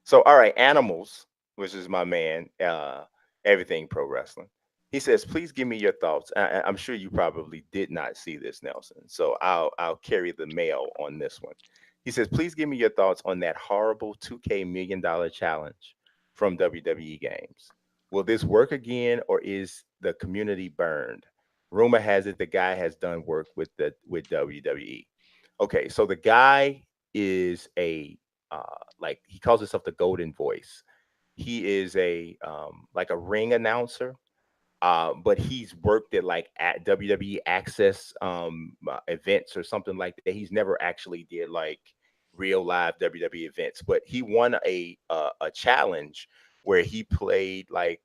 So, all right, Animals, which is my man, everything pro wrestling. He says, "Please give me your thoughts." I'm sure you probably did not see this, Nelson. So I'll carry the mail on this one. He says, "Please give me your thoughts on that horrible 2K $1 million challenge from WWE Games. Will this work again, or is the community burned? Rumor has it the guy has done work with WWE." Okay, so the guy is a like he calls himself the Golden Voice. He is a like a ring announcer, but he's worked at like at WWE Access events or something like that. He's never actually did like real live WWE events, but he won a challenge where he played like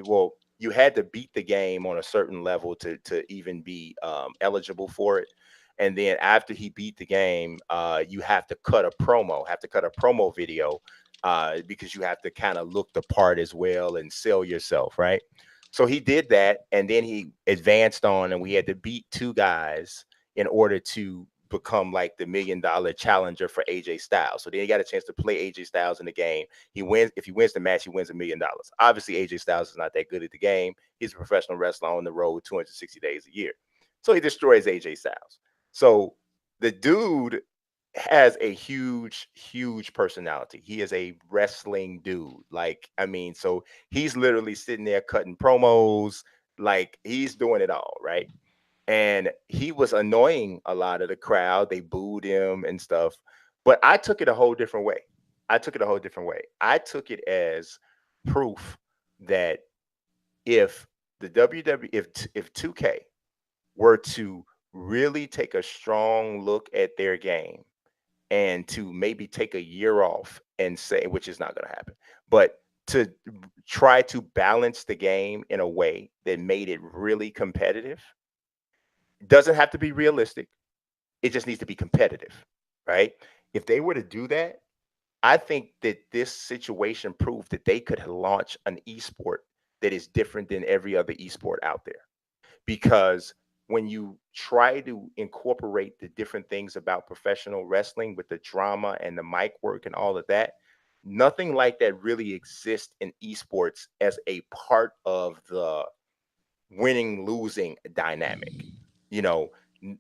well, you had to beat the game on a certain level to even be eligible for it. And then after he beat the game, you have to cut a promo video because you have to kind of look the part as well and sell yourself, right? So he did that, and then he advanced on, and we had to beat two guys in order to become like the $1 million challenger for AJ Styles. So then he got a chance to play AJ Styles in the game. He wins. If he wins the match, he wins $1 million. Obviously, AJ Styles is not that good at the game. He's a professional wrestler on the road 260 days a year. So he destroys AJ Styles. So the dude has a huge personality. He is a wrestling dude. Like, I mean, so he's literally sitting there cutting promos, like he's doing it all, right? And he was annoying a lot of the crowd. They booed him and stuff. But I took it a whole different way. I took it as proof that if the WWE, if 2K were to really take a strong look at their game and to maybe take a year off and say, which is not going to happen, but to try to balance the game in a way that made it really competitive. It doesn't have to be realistic. It just needs to be competitive, right? If they were to do that, I think that this situation proved that they could launch an esport that is different than every other esport out there, because when you try to incorporate the different things about professional wrestling with the drama and the mic work and all of that, nothing like that really exists in esports as a part of the winning losing dynamic. You know,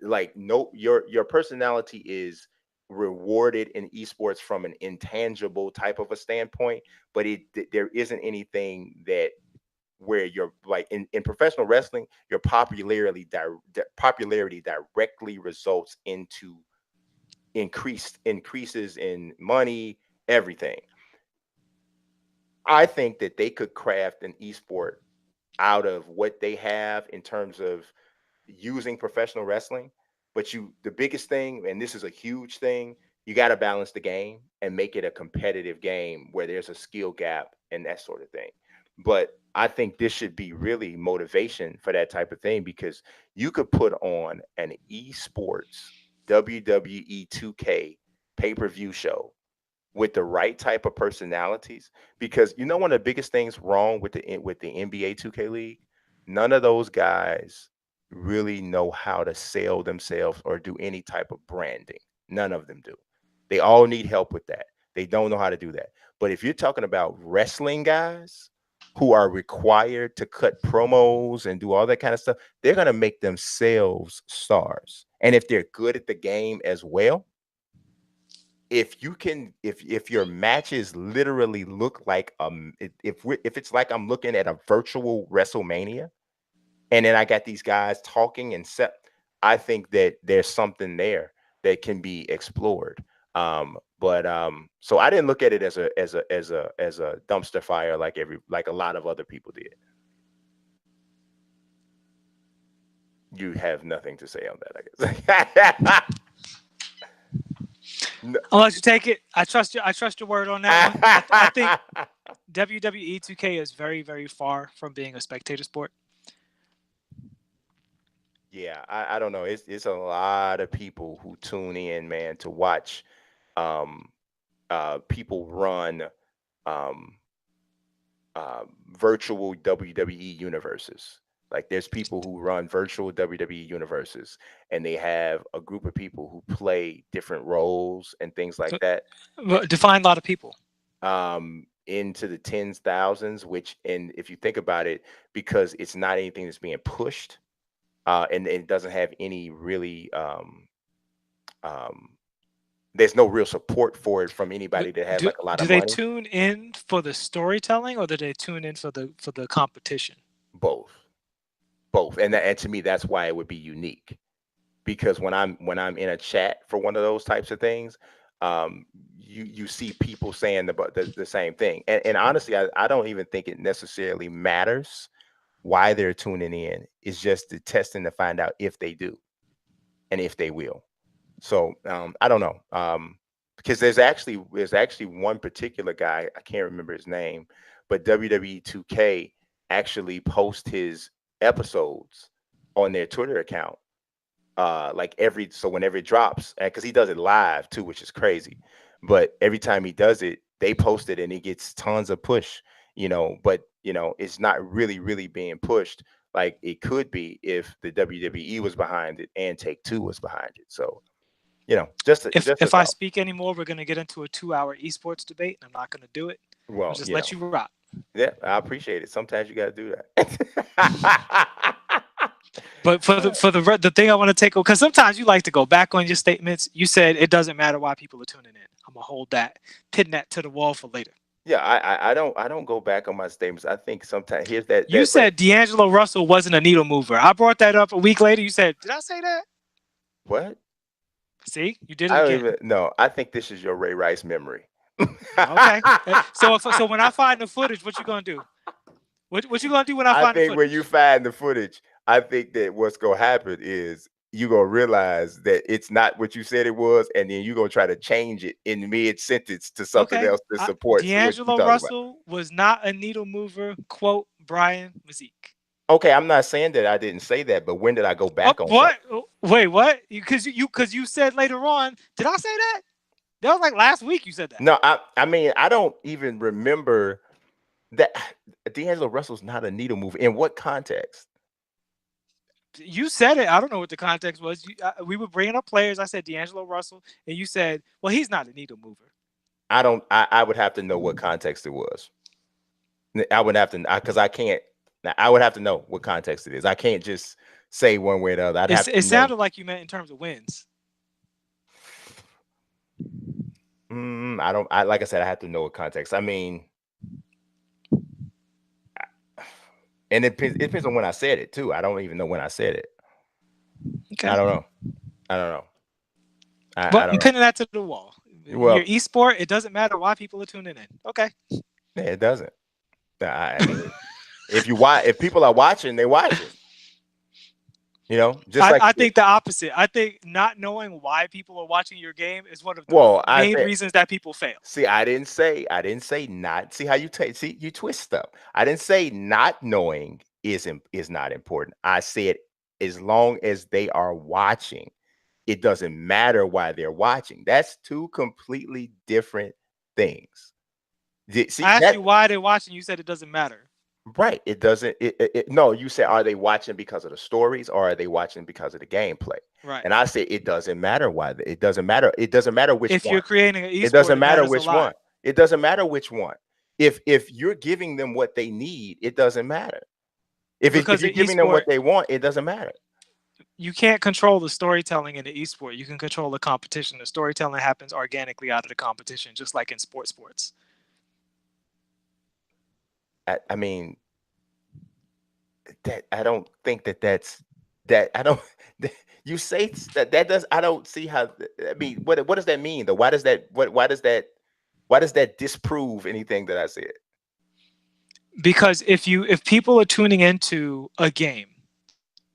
like no, your personality is rewarded in esports from an intangible type of a standpoint, but there isn't anything that where you're like in professional wrestling, your popularity directly results into increases in money, everything. I think that they could craft an esport out of what they have in terms of using professional wrestling. But the biggest thing, and this is a huge thing, you got to balance the game and make it a competitive game where there's a skill gap and that sort of thing. But I think this should be really motivation for that type of thing, because you could put on an esports WWE 2K pay-per-view show with the right type of personalities. Because you know, one of the biggest things wrong with the NBA 2K league, none of those guys really know how to sell themselves or do any type of branding. None of them do. They all need help with that. They don't know how to do that. But if you're talking about wrestling guys who are required to cut promos and do all that kind of stuff, they're going to make themselves stars. And if they're good at the game as well, if you can, if your matches literally look like if it's like I'm looking at a virtual WrestleMania, and then I got these guys talking and set, I think that there's something there that can be explored. But so I didn't look at it as a dumpster fire like a lot of other people did. You have nothing to say on that, I guess. No. I'll let you take it. I trust you. I trust your word on that one. I think WWE 2K is very, very far from being a spectator sport. Yeah, I don't know. It's a lot of people who tune in, man, to watch um people run um virtual WWE universes. Like there's people who run virtual WWE universes, and they have a group of people who play different roles and things like So, that. define a lot of people. into the tens thousands, which, and if you think about it, because it's not anything that's being pushed, and it doesn't have any really um there's no real support for it from anybody that has Do like a lot do of they money. tune in for the storytelling, or do they tune in for the competition? Both, both, and to me that's why it would be unique, because when I'm in a chat for one of those types of things, you see people saying the same thing, and honestly, I don't even think it necessarily matters why they're tuning in. It's just the testing to find out if they do and if they will. So I don't know, because there's actually one particular guy, I can't remember his name, but WWE 2K actually post his episodes on their Twitter account, like every so whenever it drops, and because he does it live too, which is crazy. But every time he does it, they post it and he gets tons of push, but it's not really being pushed like it could be if the WWE was behind it and Take Two was behind it. So, just a If I thought. speak anymore, we're gonna get into a 2 hour esports debate, and I'm not gonna do it. I'll Well, just let you rock. yeah, I appreciate it. Sometimes you got to do that. But the thing I want to take, because sometimes you like to go back on your statements. You said it doesn't matter why people are tuning in. I'm gonna hold that, pin that to the wall for later. Yeah, I don't go back on my statements. I think sometimes here's that You that right. said D'Angelo Russell wasn't a needle mover. I brought that up a week later. You said, "Did I say that?" What? See, you did it I don't again. even know. I think this is your Ray Rice memory. Okay. So when I find the footage, what you gonna do? What you gonna do when I I find the think when you footage? find the footage, I think that what's gonna happen is you gonna realize that it's not what you said it was, and then you're gonna try to change it in mid sentence to something Okay. else that supports what you're D'Angelo talking about. Russell was not a needle mover. Quote Brian Mazique. Okay, I'm not saying that I didn't say that, but when did I go Oh, back on something? what? Wait, what? Because you said later on. Did I say that? That was like last week. You said that. No, I mean I don't even remember that. D'Angelo Russell's not a needle mover. In what context? You said it. I don't know what the context was. We were bringing up players. I said D'Angelo Russell, and you said, "Well, he's not a needle mover." I don't. I would have to know what context it was. I would have to, because I can't. I would have to know what context it is. I can't just say one way or the other. I'd have It to know. sounded like you meant in terms of wins. I don't. I like I said, I have to know what context. I mean, and it depends on when I said it too. I don't even know when I said it. I Okay. don't know. I don't know. I Well, don't I'm pinning that to the wall. know. Your Well, esport, it doesn't matter why people are tuning in. Okay. yeah, it doesn't. I mean, if people are watching, they're watching. Just like I think the opposite. I think not knowing why people are watching your game is one of the well, I main think. reasons that people fail. See, I didn't say not. See how see you twist stuff. I didn't say not knowing is not important. I said as long as they are watching, it doesn't matter why they're watching. That's two completely different things. See I asked you that why they're watching. You said it doesn't matter. right? It doesn't. No, you said are they watching because of the stories or are they watching because of the gameplay? Right. And I said it doesn't matter why. It doesn't matter. It doesn't matter which If one. you're creating an It esport, doesn't it matter matters a which lot. one. It doesn't matter which one. If you're giving them what they need, it doesn't matter. If Because you're the giving them esport, what they want, it doesn't matter. you can't control the storytelling in the esport. You can control the competition. The storytelling happens organically out of the competition, just like in sports. I mean that I don't think that's that I don't. You say that does I don't see how. I mean, what does that mean though? Why does that disprove anything that I said? Because if people are tuning into a game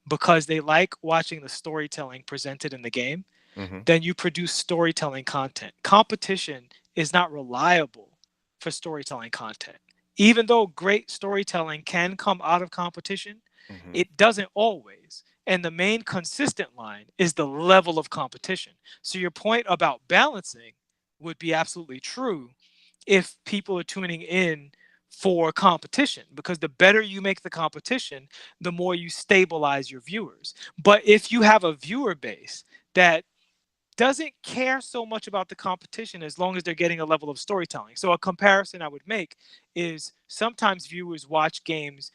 because they like watching the storytelling presented in the game, Hmm. then you produce storytelling content. Competition is not reliable for storytelling content. Even though great storytelling can come out of competition, Hmm. it doesn't always. And the main consistent line is the level of competition. So your point about balancing would be absolutely true if people are tuning in for competition, because the better you make the competition, the more you stabilize your viewers. But if you have a viewer base that doesn't care so much about the competition as long as they're getting a level of storytelling. So a comparison I would make is sometimes viewers watch games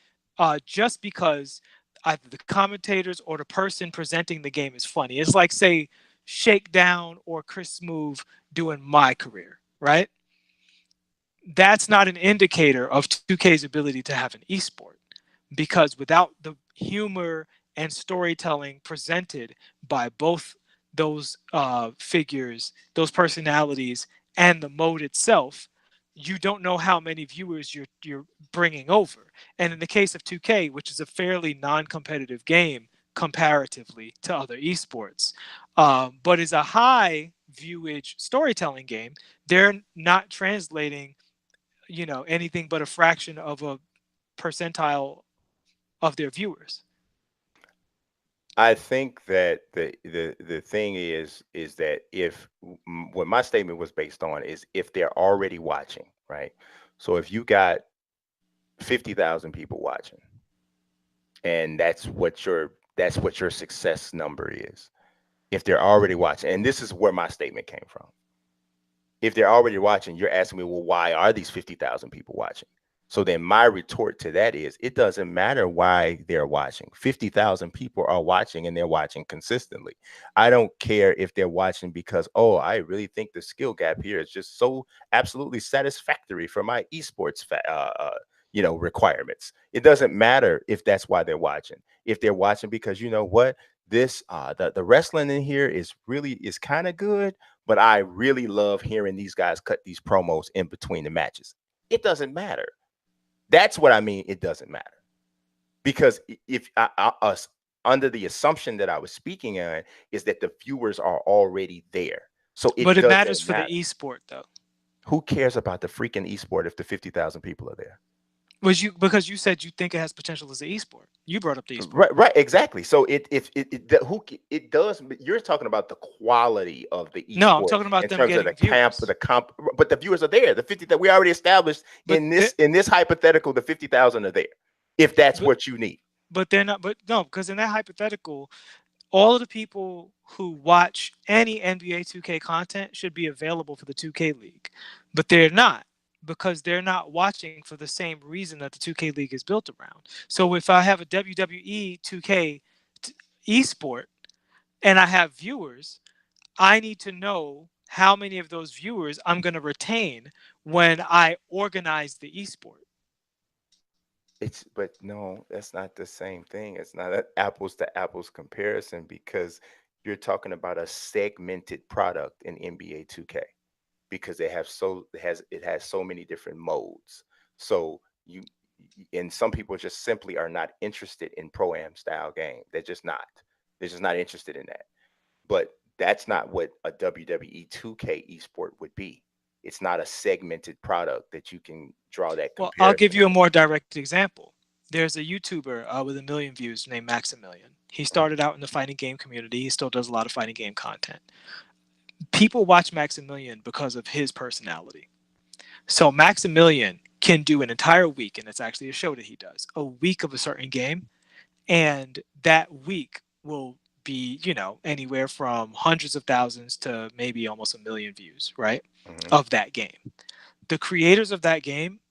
just because either the commentators or the person presenting the game is funny. It's like, say, Shakedown or Chris Smoove doing My Career, right? That's not an indicator of 2K's ability to have an esport, because without the humor and storytelling presented by both those figures, those personalities, and the mode itself, you don't know how many viewers you're bringing over. And in the case of 2K, which is a fairly non-competitive game comparatively to other esports, but is a high viewage storytelling game, they're not translating, anything but a fraction of a percentile of their viewers. I think that the thing is that if what my statement was based on is if they're already watching, right? So if you got 50,000 people watching, and that's what your success number is. If they're already watching, and this is where my statement came from. If they're already watching, you're asking me, well, why are these 50,000 people watching? So then my retort to that is, it doesn't matter why they're watching. 50,000 people are watching, and they're watching consistently. I don't care if they're watching because, oh, I really think the skill gap here is just so absolutely satisfactory for my esports requirements. It doesn't matter if that's why they're watching. If they're watching because, you know what, this the wrestling in here is kind of good, but I really love hearing these guys cut these promos in between the matches. It doesn't matter. That's what I mean. It doesn't matter because if us under the assumption that I was speaking on is that the viewers are already there, so But it it matters doesn't for the matter. esport, though. Who cares about the freaking esport if the 50,000 people are there? Was you because you said you think it has potential as an esport? You brought up the esport. Right, right, exactly. So it does. You're talking about the quality of the No, I'm esport talking about in them terms of the getting camp, viewers. but the viewers are there. The 50 that we already established But in this hypothetical, the 50,000 are there. If that's but what you need, but they're not. But no, because in that hypothetical, all of the people who watch any NBA 2K content should be available for the 2K League, but they're not, because they're not watching for the same reason that the 2K League is built around. So if I have a WWE 2K esport and I have viewers, I need to know how many of those viewers I'm going to retain when I organize the esport. but no, that's not the same thing. It's not an apples to apples comparison because you're talking about a segmented product in NBA 2K. Because it has so many different modes. So and some people just simply are not interested in pro am style game. They're just not. They're just not interested in that. But that's not what a WWE 2K esport would be. It's not a segmented product that you can draw that Well, I'll give comparison you a against. more direct example. There's a YouTuber with 1 million views named Maximilian. He Mhm. started out in the fighting game community. He still does a lot of fighting game content. People watch Maximilian because of his personality. So Maximilian can do an entire week, and it's actually a show that he does, a week of a certain game, and that week will be, anywhere from hundreds of thousands to maybe almost 1 million views, right? Mhm. Of that game. The creators of that game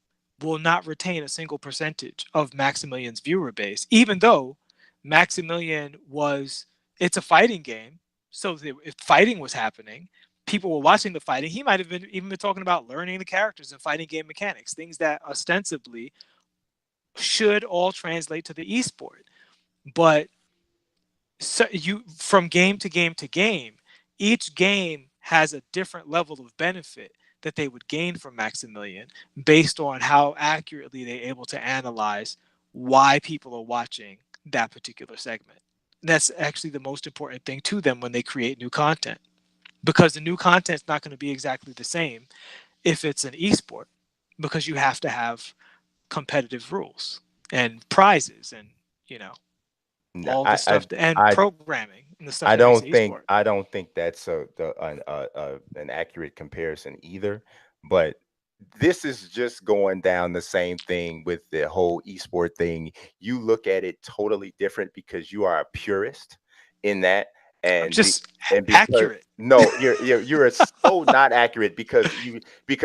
will not retain a single percentage of Maximilian's viewer base, even though Maximilian was, it's a fighting game. So if fighting was happening, people were watching the fighting. He might have been even been talking about learning the characters and fighting game mechanics, things that ostensibly should all translate to the esport. But so you, from game to game to game, each game has a different level of benefit that they would gain from Maximilian based on how accurately they're able to analyze why people are watching that particular segment. That's actually the most important thing to them when they create new content, because the new content is not going to be exactly the same if it's an esport, because you have to have competitive rules and prizes and, you know No, all the stuff and I programming and the stuff that makes an esport. I don't think that's an accurate comparison either. But this is just going down the same thing with the whole esport thing. You look at it totally different because you are a purist in that. I'm and be just and because accurate. no, you're so not accurate because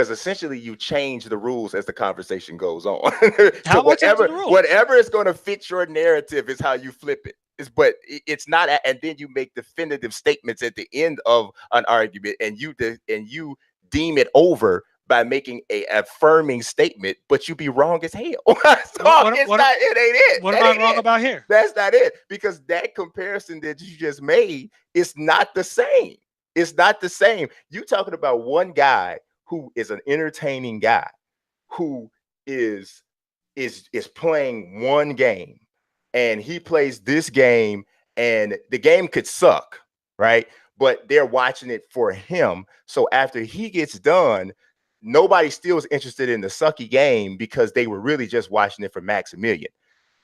essentially you change the rules as the conversation goes on. To How am I changing the rules? whatever is going to fit your narrative is how you flip it. But it's not, and then you make definitive statements at the end of an argument, and you deem it over by making a affirming statement, but you be wrong as hell. What So what it's not. It ain't it. what am That I ain't wrong it. about here? That's not it. Because that comparison that you just made is not the same. It's not the same. You talking about one guy who is an entertaining guy who is is playing one game, and he plays this game, and the game could suck, right? But they're watching it for him. So after he gets done, nobody still is interested in the sucky game because they were really just watching it for Maximilian.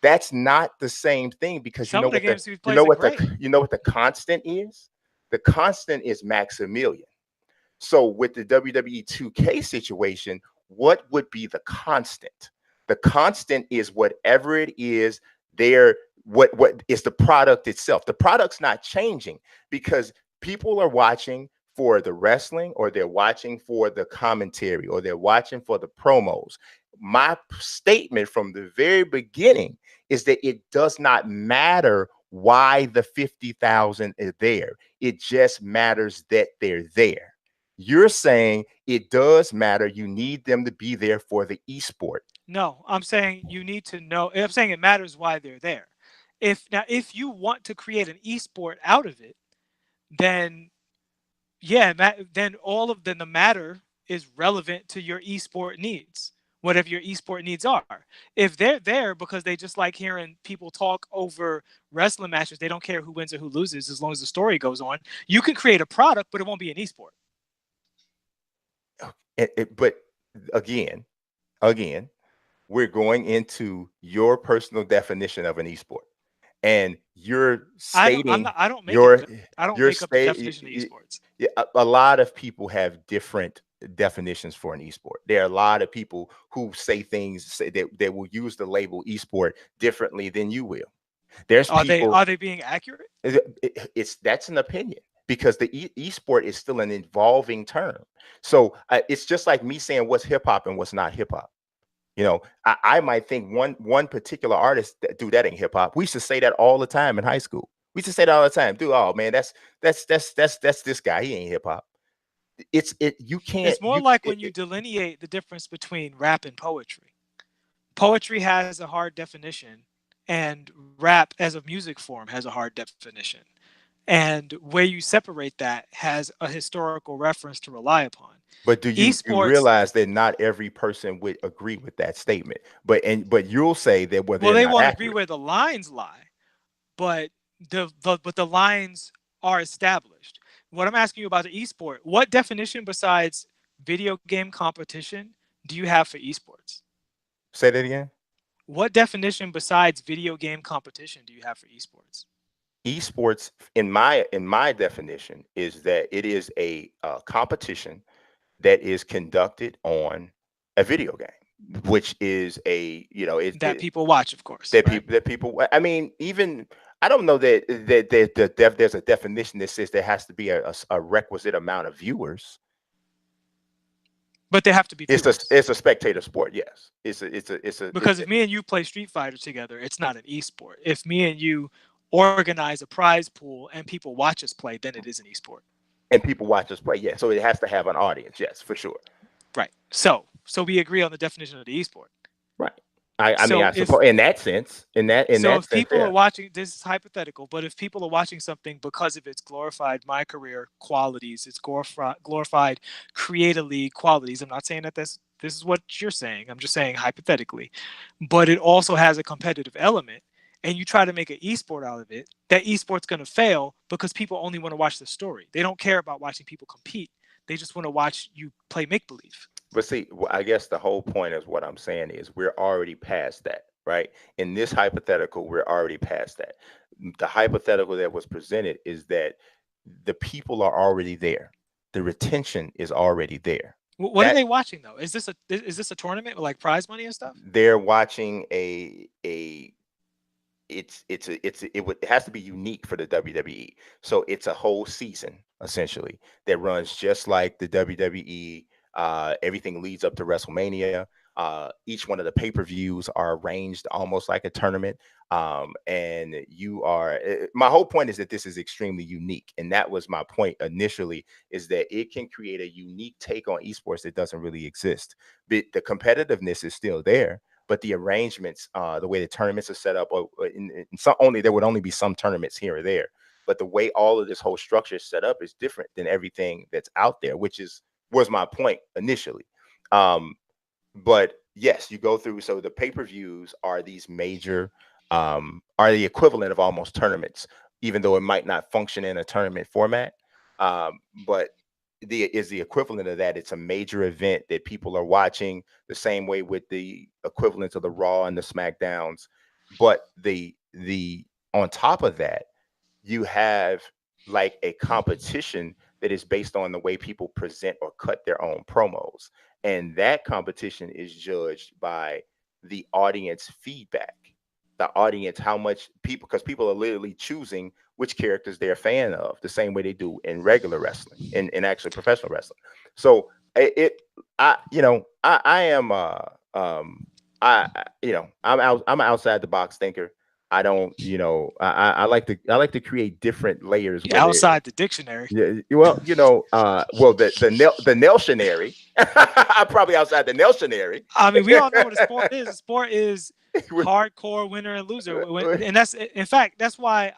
That's not the same thing, because Some of the games he you plays know are what great. the constant is. The constant is Maximilian. So with the WWE 2K situation, what would be the constant? The constant is whatever it is there. What is the product itself? The product's not changing because people are watching for the wrestling, or they're watching for the commentary, or they're watching for the promos. My statement from the very beginning is that it does not matter why the 50,000 is there. It just matters that they're there. You're saying it does matter. You need them to be there for the esport. No, I'm saying you need to know. I'm saying it matters why they're there. If you want to create an esport out of it, then yeah, then then the matter is relevant to your esport needs, whatever your esport needs are. If they're there because they just like hearing people talk over wrestling matches, they don't care who wins or who loses as long as the story goes on. You can create a product, but it won't be an esport. But again, again, we're going into your personal definition of an esport, and you're I don't. I'm stating not. I don't make it. your I don't your make up the state. definition of esports. A lot of people have different definitions for an esport. There are a lot of people who say that they will use the label esport differently than you will. There's people. Are they being accurate? It's that's an opinion, because the esport is still an evolving term. So it's just like me saying what's hip hop and what's not hip hop. I might think one particular artist dude, that ain't hip hop. We used to say that all the time in high school. We used to say that all the time. Dude, oh man, that's this guy. He ain't hip hop. You can't It's more like when you delineate the difference between rap and poetry. Poetry has a hard definition, and rap as a music form has a hard definition. And where you separate that has a historical reference to rely upon. But do you Esports, realize that not every person would agree with that statement? But you'll say that, well, well, they're they not won't agree accurate. where the lines lie, but the lines are established. What I'm asking you about the esport, what definition besides video game competition do you have for esports? Say that again. What definition besides video game competition do you have for esports? Esports, in my definition, is that it is a competition that is conducted on a video game, which is a That people watch, of course, that right? people. I mean, even I don't know there's a definition that says there has to be a requisite amount of viewers. But they have to be viewers. It's a spectator sport. Yes, Because if me and you play Street Fighter together, it's not an esport. If me and you organize a prize pool and people watch us play, then it is an esport. and people watch us play. Yeah, so it has to have an audience. Yes, for sure. Right. So we agree on the definition of the esport. Right. I mean, So I if suppose in that sense, in so that if sense, people are yeah. watching, this is hypothetical, but if people are watching something because of its glorified my career qualities, its glorified create a league qualities, I'm not saying that this is what you're saying. I'm just saying hypothetically, but it also has a competitive element, and you try to make an esport out of it, that esport's going to fail because people only want to watch the story. They don't care about watching people compete. They just want to watch you play make believe. But see, I guess the whole point is what I'm saying is we're already past that, right? In this hypothetical, we're already past that. The hypothetical that was presented is that the people are already there. The retention is already there. What are That they watching though? Is this a tournament with like prize money and stuff? they're watching a it has to be unique for the WWE. So it's a whole season essentially that runs just like the WWE. Everything leads up to WrestleMania. Each one of the pay-per-views are arranged almost like a tournament. And my whole point is that this is extremely unique, and that was my point initially, is that it can create a unique take on esports that doesn't really exist. But the competitiveness is still there, but the arrangements, the way the tournaments are set up, or in some, only there would only be some tournaments here or there, but the way all of this whole structure is set up is different than everything that's out there, which was my point initially. But yes, you go through. So the pay-per-views are these major, are the equivalent of almost tournaments, even though it might not function in a tournament format. But the equivalent of that. It's a major event that people are watching the same way with the equivalents of the Raw and the SmackDowns. But the on top of that, you have like a competition that is based on the way people present or cut their own promos. And that competition is judged by the audience feedback. The audience, how much people, because people are literally choosing which characters they're a fan of, the same way they do in regular wrestling, in actually professional wrestling. So it, I am, I'm an outside the box thinker. I don't, I like to create different layers, whether Outside the dictionary. yeah, well, the Nelsonary. I'm probably outside the Nelsonary. I mean, we all know what a sport is. A sport is hardcore winner and loser, and that's, in fact, that's why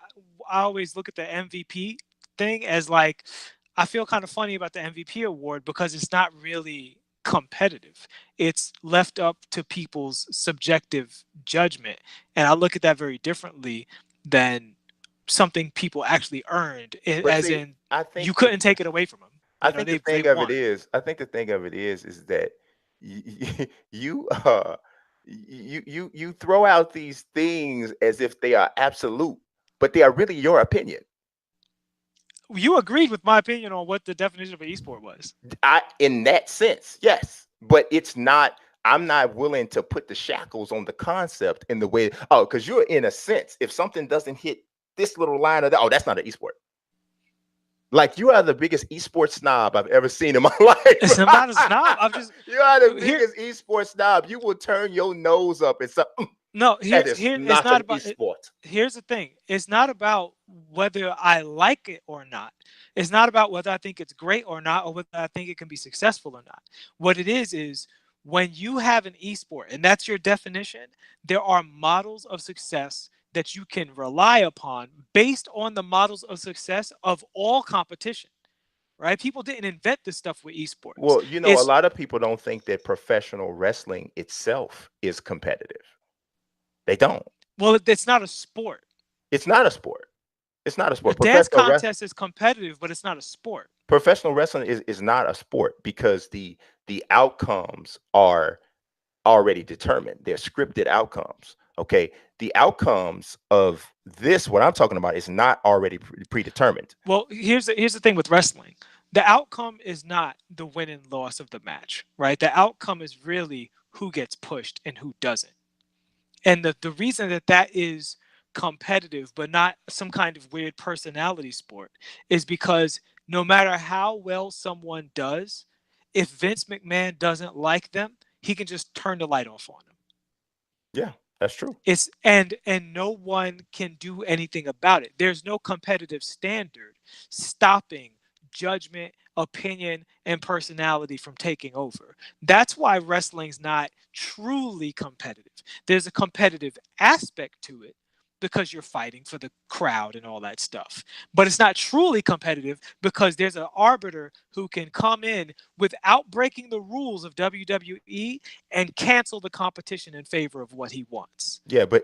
I always look at the MVP thing as like, I feel kind of funny about the MVP award because it's not really competitive. It's left up to people's subjective judgment, and I look at that very differently than something people actually earned, But as see, in I think you couldn't take it away from them. I You know, think the they thing of it won. is, I think the thing of it is that you you throw out these things as if they are absolute, but they are really your opinion. You agreed with my opinion on what the definition of an esport was. In that sense, yes, but it's not. I'm not willing to put the shackles on the concept in the way. Oh, because you're in a sense, if something doesn't hit this little line of that, oh, that's not an esport. Like you are the biggest esports snob I've ever seen in my life. I'm not a snob. I'm just You are the here. biggest esports snob. You will turn your nose up and say, No, that here's is here. It's not not an about. esport. Here's the thing. It's not about whether I like it or not. It's not about whether I think it's great or not, or whether I think it can be successful or not. What it is when you have an esport, and that's your definition, there are models of success that you can rely upon based on the models of success of all competition. Right? People didn't invent this stuff with esports. Well, a It's lot of people don't think that professional wrestling itself is competitive. They don't. well, it's not a sport. It's not a sport. It's not a A sport. dance contest is competitive, but it's not a sport. Professional wrestling is not a sport because the outcomes are already determined. They're scripted outcomes. Okay. The outcomes of this, what I'm talking about, is not already predetermined. Well, here's the thing with wrestling. The outcome is not the win and loss of the match, right? The outcome is really who gets pushed and who doesn't. And the reason that that is competitive, but not some kind of weird personality sport, is because no matter how well someone does, if Vince McMahon doesn't like them, he can just turn the light off on them. Yeah, that's true. It's and no one can do anything about it. There's no competitive standard stopping judgment, opinion, and personality from taking over. That's why wrestling's not truly competitive. There's a competitive aspect to it because you're fighting for the crowd and all that stuff. But it's not truly competitive because there's an arbiter who can come in without breaking the rules of WWE and cancel the competition in favor of what he wants. Yeah, but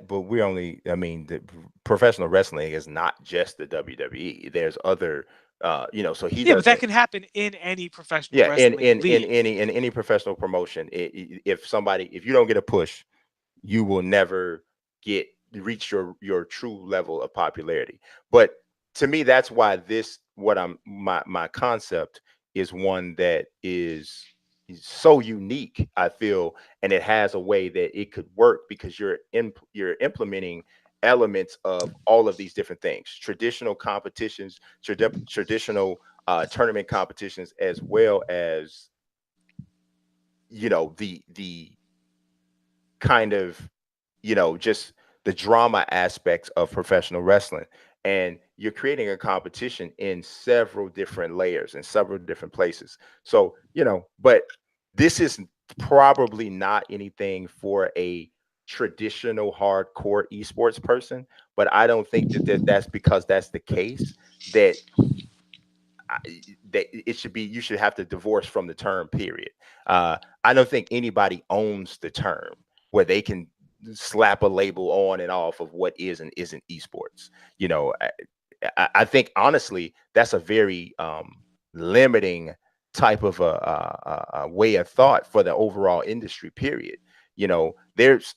we only, I mean, the professional wrestling is not just the WWE. There's other, so he Yeah, but that doesn't. can happen in any professional Yeah, in wrestling in in league. any in any professional promotion, if you don't get a push, you will never get reach your true level of popularity. But to me, that's why this what I'm my concept is one that is so unique, I feel, and it has a way that it could work because you're implementing elements of all of these different things: traditional competitions, traditional tournament competitions, as well as the kind of just the drama aspects of professional wrestling. And you're creating a competition in several different layers in several different places. So but this is probably not anything for a traditional hardcore esports person. But I don't think that's because that's the case that that it should be, you should have to divorce from the term, period. I don't think anybody owns the term where they can slap a label on and off of what is and isn't esports. I think honestly that's a very limiting type of a way of thought for the overall industry, period. There's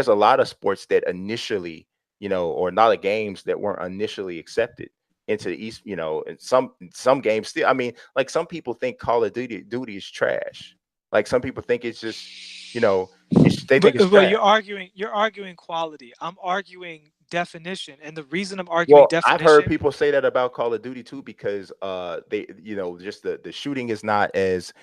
a lot of sports that initially, or a lot of games that weren't initially accepted into the East, and some games still. Like some people think Call of Duty is trash. Like some people think it's just, they think it's But trash. you're arguing quality. I'm arguing definition, and the reason I'm arguing Well, I've heard definition. people say that about Call of Duty too, because they, just the shooting is not as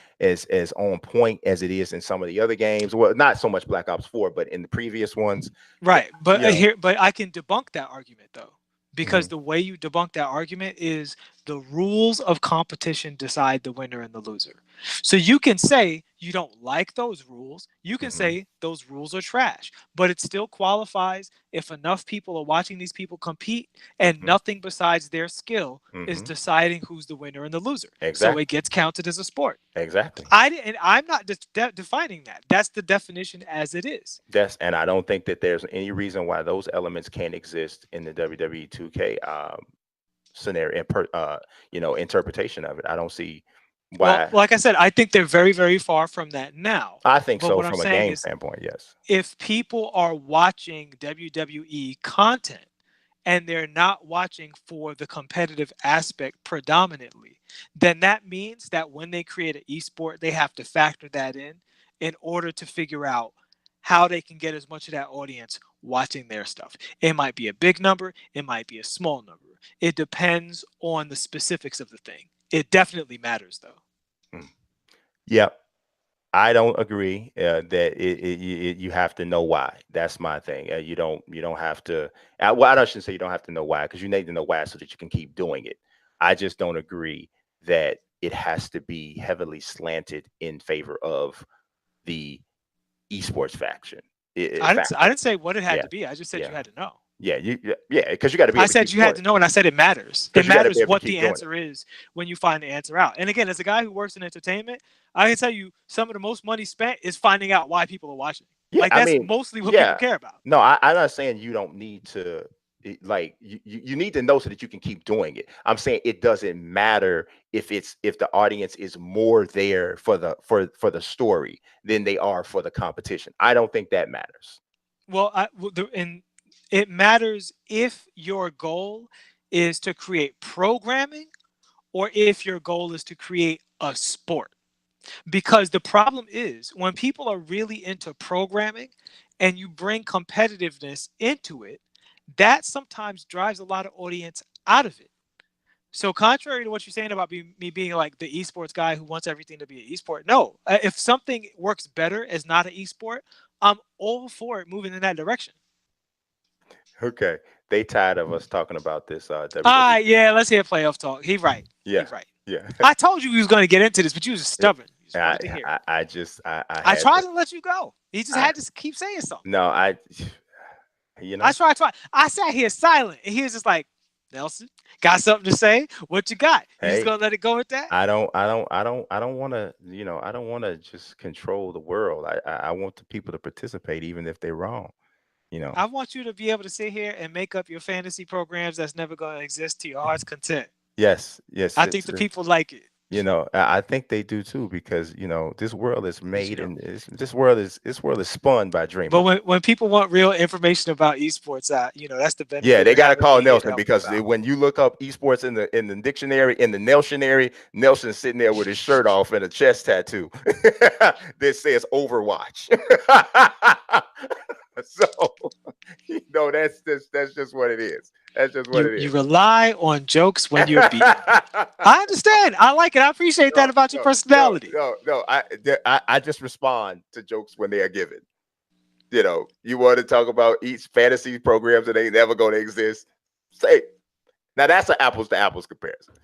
on point as it is in some of the other games. Well, not so much Black Ops 4, but in the previous ones. Right, but You know. but I can debunk that argument though, because Mhm, the way you debunk that argument is the rules of competition decide the winner and the loser. So you can say you don't like those rules, you can mhm, say those rules are trash, but it still qualifies if enough people are watching these people compete and mhm, nothing besides their skill is mhm. deciding who's the winner and the loser. So it Exactly. gets counted as a sport. Exactly. And I'm not defining that. That's the definition as it is. And I don't think that there's any reason why those elements can't exist in the WWE 2K scenario and interpretation of it. I don't see Well, why. like I said, I think they're very, very far from that now. I think But so what I'm from a saying game is, standpoint. Yes. if people are watching WWE content and they're not watching for the competitive aspect predominantly, then that means that when they create an esport, they have to factor that in order to figure out how they can get as much of that audience watching their stuff. It might be a big number, it might be a small number. It depends on the specifics of the thing. It definitely matters though. Mm. Yep. I don't agree that you have to know why. That's my thing. You don't have to. Well, I shouldn't say you don't have to know why, because you need to know why so that you can keep doing it. I just don't agree that it has to be heavily slanted in favor of the esports faction. I Faction. didn't say what it had Yeah, to be. I just said yeah, you had to know. yeah. Because you got to be I able to said keep you doing had it. to know, and I said it matters. It Because you got to be matters able to what keep the doing it. answer is when you find the answer out. And again, as a guy who works in entertainment, I can tell you some of the most money spent is finding out why people are watching. Yeah, Like that's mostly what people yeah. care about. No, I'm not saying you don't need to, like you need to know so that you can keep doing it. I'm saying it doesn't matter if the audience is more there for the story than they are for the competition. I don't think that matters. And it matters if your goal is to create programming or if your goal is to create a sport. Because the problem is when people are really into programming and you bring competitiveness into it, that sometimes drives a lot of audience out of it. So contrary to what you're saying about me being like the esports guy who wants everything to be an esport, no. If something works better as not an esport, I'm all for it moving in that direction. Okay, they tired of us talking about this WWE. Ah, yeah, let's hear playoff talk. He right. He Yeah, right. yeah. I told you he was going to get into this, but you was stubborn. You just I wanted to hear it. I just I I had tried to. to let you go. He just I had to keep saying something. no I you I know. tried. I sat here silent, and he was just like, Nelson, got something to say? What you got? You just Hey, gonna let it go with that? I don't want to, I don't want to just control the world. I want the people to participate even if they're wrong, you know. I want you to be able to sit here and make up your fantasy programs that's never gonna exist to your heart's content. Yes, yes, I think the people like it. I think they do too, because this world is But made, and this world is spun by but dreamers. when people want real information about esports, that's the Yeah, benefit they of got to having call me here to Nelson, help you because out. when you look up esports in the dictionary, in the Nelsonary, Nelson's sitting there with his shirt off and a chest tattoo that says Overwatch. So No, that's just what it is. That's just what You it you is. rely on jokes when you're beaten. I understand. I like it. I appreciate that No, about your no, no, personality. no, no. I just respond to jokes when they are given. You want to talk about each fantasy programs that ain't never going to exist. Say, now that's an apples to apples comparison.